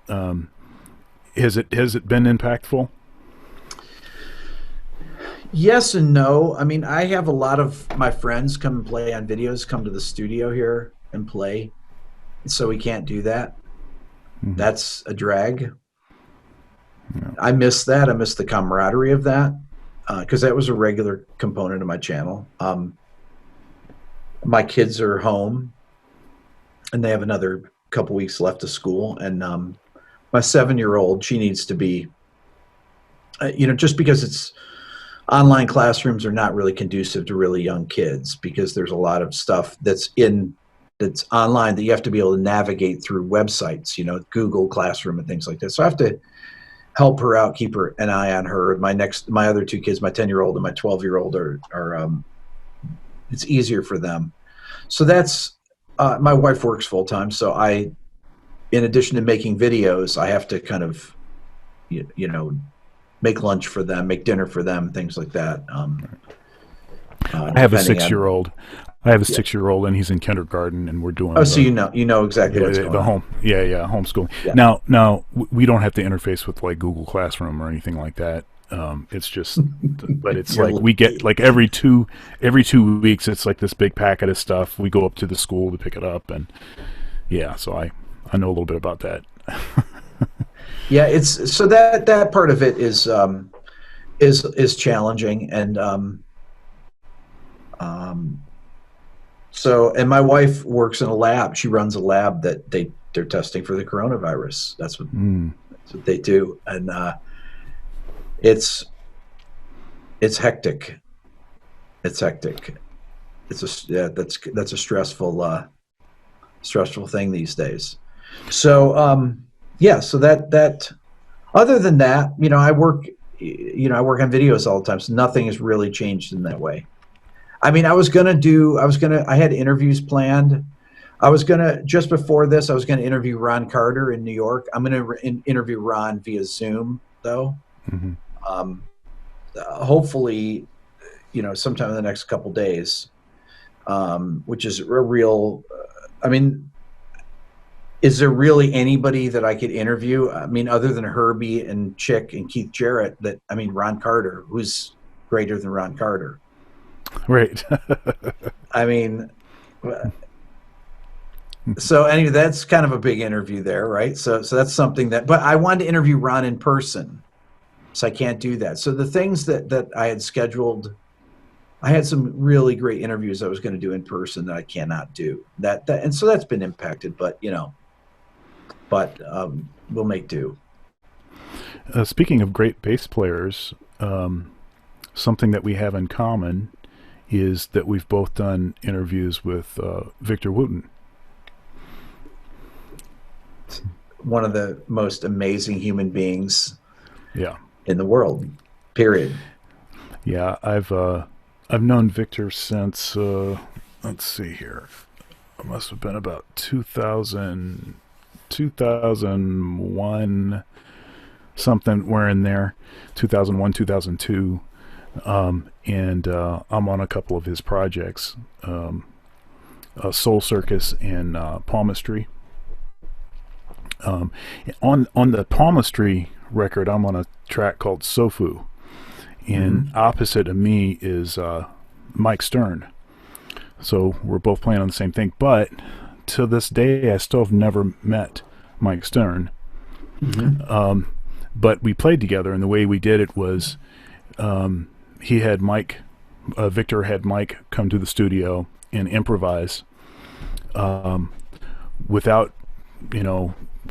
Has it been impactful? Yes and no. I mean, I have a lot of my friends come and play on videos, come to the studio here and play, so we can't do that. That's a drag. Yeah. I miss that. I miss the camaraderie of that, because that was a regular component of my channel. My kids are home, and they have another couple weeks left of school. And my 7-year-old, she needs to be, just because it's online classrooms are not really conducive to really young kids, because there's a lot of stuff that's online that you have to be able to navigate through websites, Google Classroom and things like that. So I have to help her out, keep an eye on her. My other two kids, my 10-year-old and my 12-year-old are it's easier for them. So that's, my wife works full time. So in addition to making videos, I have to kind of, make lunch for them, make dinner for them, things like that. I have a 6-year-old. I have a 6-year-old, and he's in kindergarten, and we're doing. Oh, so you know exactly what's going on. Homeschooling. Yeah. Now we don't have to interface with like Google Classroom or anything like that. It's just, but it's like we get like every 2 weeks, it's like this big packet of stuff. We go up to the school to pick it up, and so I know a little bit about that. Yeah, it's so that part of it is challenging, and so, and my wife works in a lab. She runs a lab that they they're testing for the coronavirus. That's what they do, and it's hectic. It's hectic. That's a stressful thing these days. So so that other than that, I work on videos all the time, so nothing has really changed in that way. I mean, I had interviews planned. Just before this, I was going to interview Ron Carter in New York. I'm going to interview Ron via Zoom, though. Hopefully, sometime in the next couple days, which is a real, is there really anybody that I could interview? I mean, other than Herbie and Chick and Keith Jarrett, Ron Carter, who's greater than Ron Carter? Right. I mean, so anyway, that's kind of a big interview there, right? So that's something but I wanted to interview Ron in person, so I can't do that. So the things that I had scheduled, I had some really great interviews I was going to do in person that I cannot do. And so that's been impacted, but we'll make do. Speaking of great bass players, something that we have in common is that we've both done interviews with Victor Wooten. One of the most amazing human beings in the world, period. Yeah, I've known Victor since, let's see here, it must have been about 2001, something, we're in there, 2001, 2002. And I'm on a couple of his projects, Soul Circus and Palmistry. On the Palmistry record, I'm on a track called Sofu, and opposite of me is Mike Stern. So we're both playing on the same thing, but to this day I still have never met Mike Stern. But we played together, and the way we did it was he had Victor had Mike come to the studio and improvise without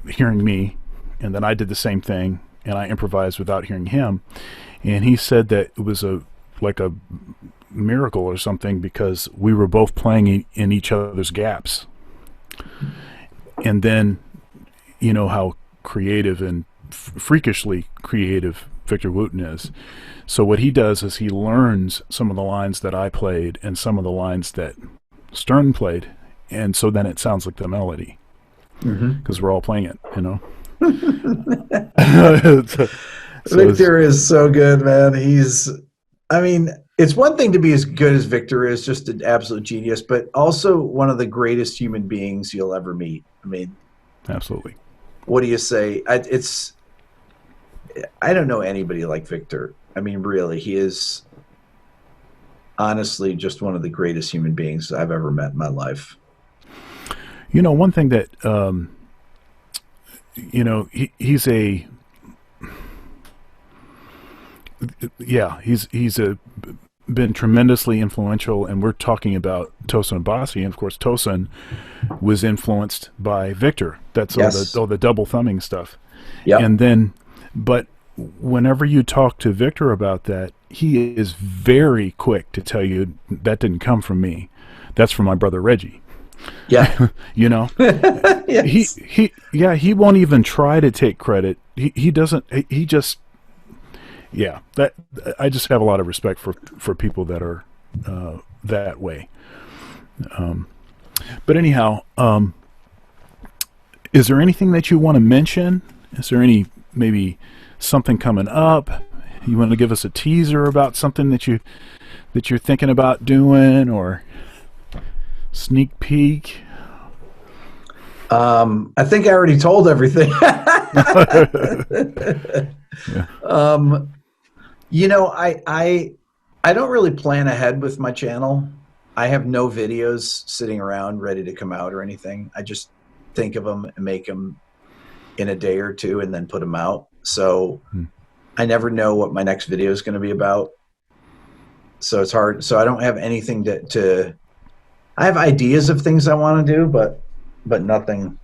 hearing me, and then I did the same thing, and I improvised without hearing him. And he said that it was like a miracle or something, because we were both playing in each other's gaps. And then how creative and freakishly creative Victor Wooten is. So what he does is he learns some of the lines that I played and some of the lines that Stern played, and so then it sounds like the melody, because we're all playing it, Victor is so good, man. It's one thing to be as good as Victor is, just an absolute genius, but also one of the greatest human beings you'll ever meet. Absolutely. What do you say? I don't know anybody like Victor. Really, he is honestly just one of the greatest human beings I've ever met in my life. One thing that, he's been tremendously influential, and we're talking about Tosin Abasi, and of course Tosin was influenced by Victor. That's all the double thumbing stuff. Yeah. And then, but whenever you talk to Victor about that, he is very quick to tell you that didn't come from me. That's from my brother Reggie. Yeah. Yes. He won't even try to take credit. He doesn't. He just. Yeah. That I just have a lot of respect for people that are that way. But anyhow, is there anything that you want to mention? Is there maybe something coming up? You want to give us a teaser about something that you're thinking about doing, or sneak peek? I think I already told everything. I don't really plan ahead with my channel. I have no videos sitting around ready to come out or anything. I just think of them and make them in a day or two and then put them out. So I never know what my next video is going to be about. So it's hard. So I don't have anything I have ideas of things I want to do, but nothing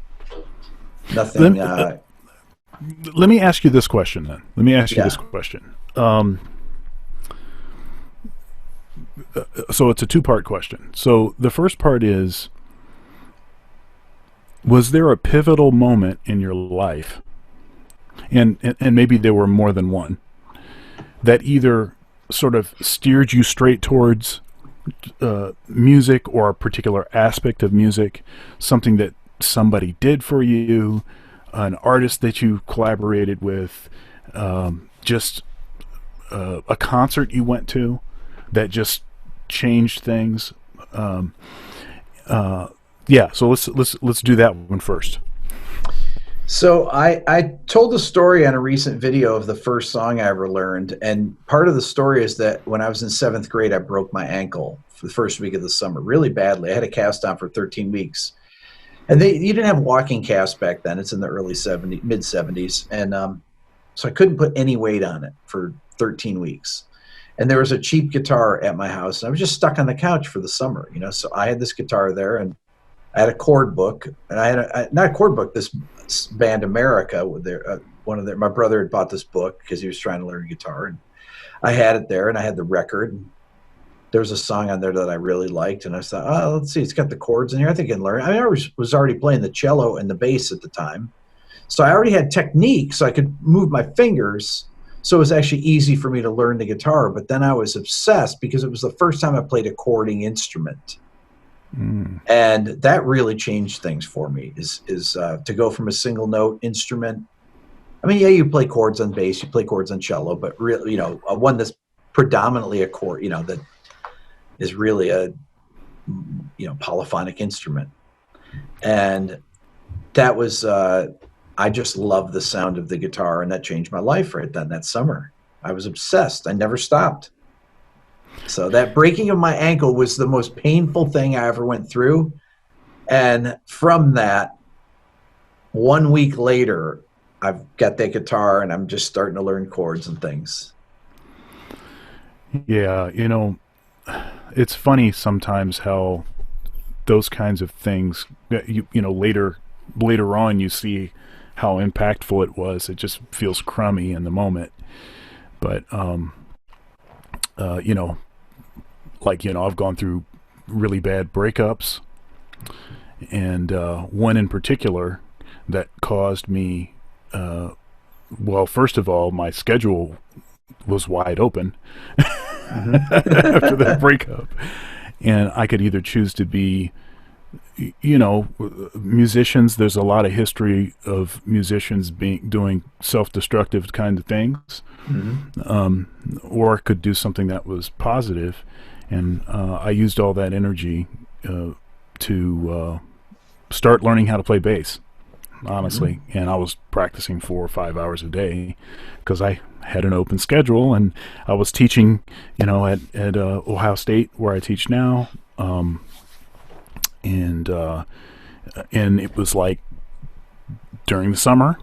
Nothing. Let me ask you this question then. Let me ask you this Yeah. question. So it's a two-part question. So the first part is, was there a pivotal moment in your life, and maybe there were more than one, that either sort of steered you straight towards music or a particular aspect of music, something that somebody did for you, an artist that you collaborated with, just a concert you went to that just changed things? Yeah, so let's do that one first. So I told a story on a recent video of the first song I ever learned, and part of the story is that when I was in 7th grade, I broke my ankle for the first week of the summer really badly. I had a cast on for 13 weeks, and you didn't have walking casts back then. It's in the early 70s, mid 70s, and so I couldn't put any weight on it for 13 weeks. And there was a cheap guitar at my house, and I was just stuck on the couch for the summer, you know. So I had this guitar there, and I had a chord book, and I had not a chord book. This band America, with their my brother had bought this book because he was trying to learn guitar, and I had it there, and I had the record. And there was a song on there that I really liked, and I thought, oh, let's see, it's got the chords in here. I think I can learn. I mean, I was already playing the cello and the bass at the time, so I already had technique, so I could move my fingers. So it was actually easy for me to learn the guitar. But then I was obsessed because it was the first time I played a chording instrument. And that really changed things for me, is to go from a single note instrument. I mean, yeah, you play chords on bass, you play chords on cello, but really, you know, one that's predominantly a chord, you know, that is really a, you know, polyphonic instrument. And that was, I just loved the sound of the guitar, and that changed my life right then, that summer. I was obsessed. I never stopped. So that breaking of my ankle was the most painful thing I ever went through. And from that, 1 week later, I've got that guitar and I'm just starting to learn chords and things. Yeah, you know, it's funny sometimes how those kinds of things, you know, later on you see how impactful it was. It just feels crummy in the moment. But you know, like, you know, I've gone through really bad breakups, and one in particular that caused me, well, first of all, my schedule was wide open after that breakup, and I could either choose to be, you know, musicians. There's a lot of history of musicians doing self-destructive kind of things, or I could do something that was positive. And I used all that energy to start learning how to play bass, honestly. And I was practicing 4 or 5 hours a day because I had an open schedule, and I was teaching, you know, at Ohio State, where I teach now. And it was like during the summer,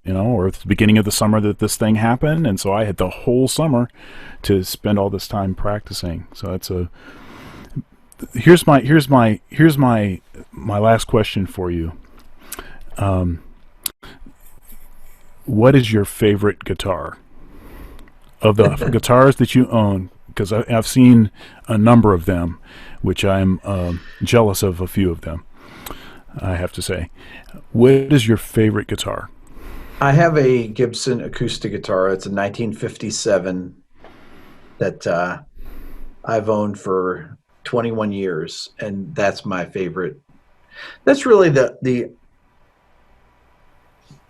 you know, or at the beginning of the summer that this thing happened, and so I had the whole summer to spend all this time practicing. So that's here's my last question for you. What is your favorite guitar of the guitars that you own? Because I've seen a number of them, which I'm jealous of a few of them, I have to say. What is your favorite guitar? I have a Gibson acoustic guitar. It's a 1957 that I've owned for 21 years, and that's my favorite. That's really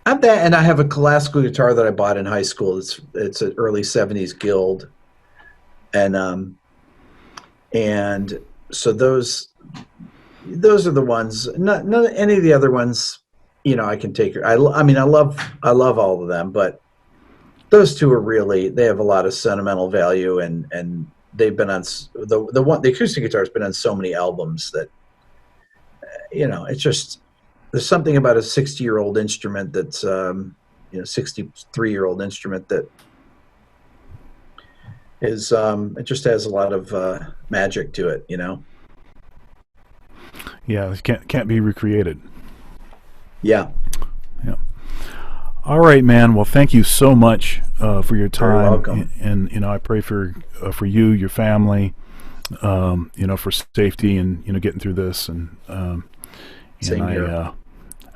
I'm that, and I have a classical guitar that I bought in high school. It's an early 70s Guild, and so those are the ones. Not any of the other ones, you know, I can take. I mean, I love all of them, but those two are really, they have a lot of sentimental value, and they've been on the acoustic guitar has been on so many albums that, you know, it's just, there's something about a 60-year-old instrument that's, you know, 63-year-old instrument that is, it just has a lot of magic to it, you know. Yeah, it can't be recreated. Yeah. All right, man. Well, thank you so much for your Very time, welcome. and I pray for you, your family, for safety and getting through this, and Same here.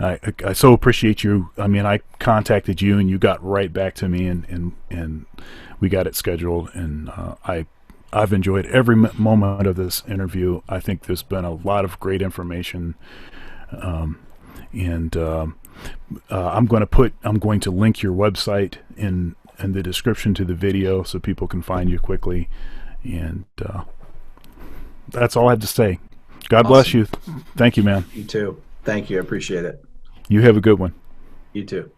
I so appreciate you. I mean, I contacted you, and you got right back to me, and we got it scheduled, and I've enjoyed every moment of this interview. I think there's been a lot of great information, and I'm going to link your website in the description to the video so people can find you quickly, and that's all I have to say. God bless Awesome. you. Thank you, man. You too. Thank you. I appreciate it. You have a good one. You too.